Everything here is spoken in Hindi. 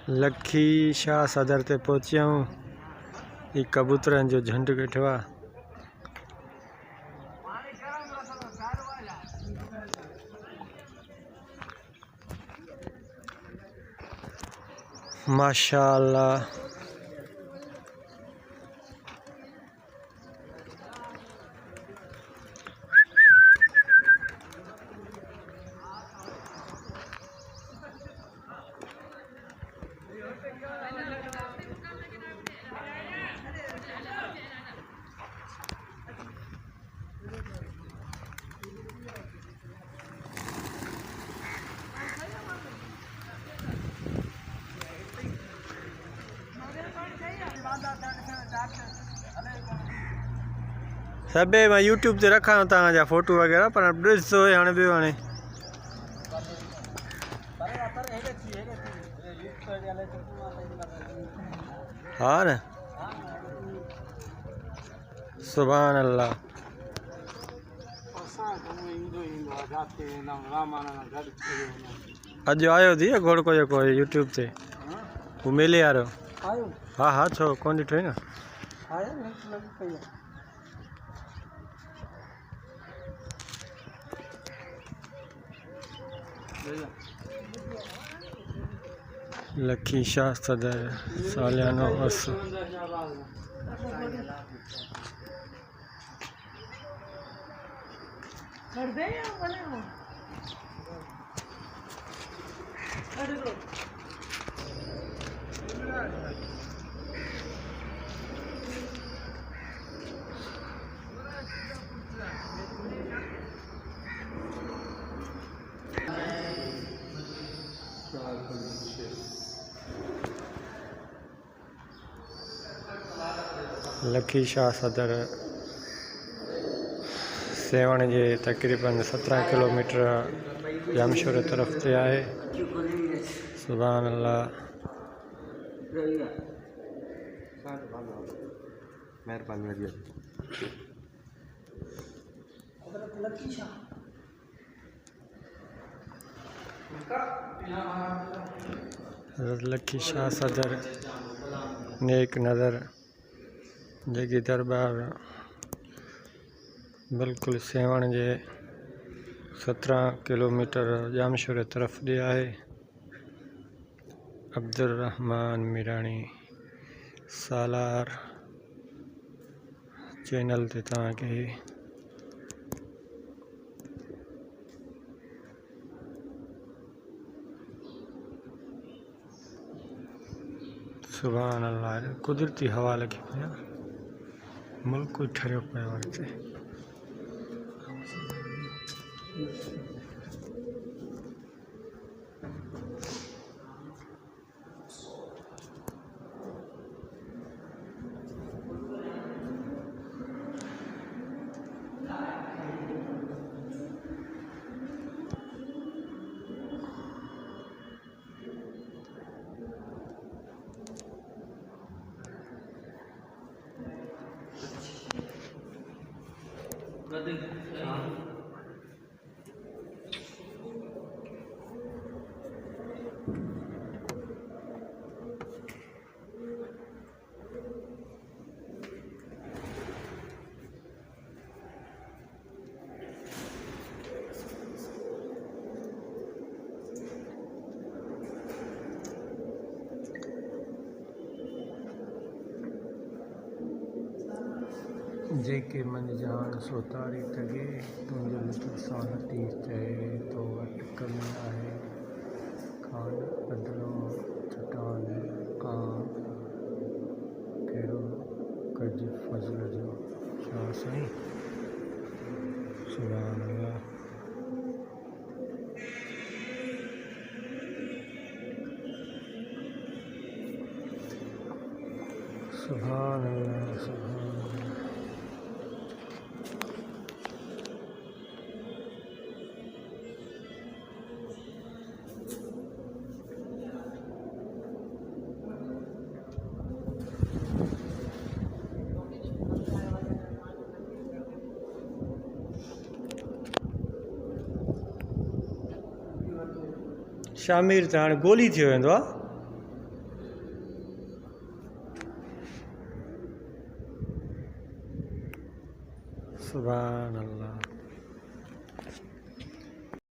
लखी शाह सदर ते पहुंचे हूँ। ये कबूतर जो झंड वेठो आ। माशाअल्लाह। सबे मैं यूट्यूब से रखा तव्हांजा फोटो वगैरह पर ॾिसो हाणे ॿियो हाणे हा न। सुभान अल्लाह। अज आयो थी घोड़को जेको यूट्यूब से वो मेले वारो। हाँ हाँ छो कोन ॾिठो न। लखी शाह सदर सालियानो उर्स। लखी शाह सदर सेवण के तकरीबन 17 किलोमीटर जामशोर तरफ से है। सुभान अल्लाह। लखी शाह सदर नेक नज़र जगी दरबार बिल्कुल सेवण के 17 किलोमीटर जामशोर तरफ दिया है। अब्दुल रहमान मीरानी सालार चैनल ते तव्हांखे सुभान अल्लाह। कुदरती हवा लगी पई आहे। मुल्क कोई ठरियो पियो आहे हिते। जेके मन जान सो तारी तगे तुंहिंजो लुत्फ़ सां नथी चए तो अटकल आहे खान बदलो चटान आ कहिड़ो कज फज़ल जो छा साईं। सुभान अल्लाह। सुभान अल्लाह। सुभान शामिर त हाणे गोली थी वेंदो आहे। सुभान अल्लाह।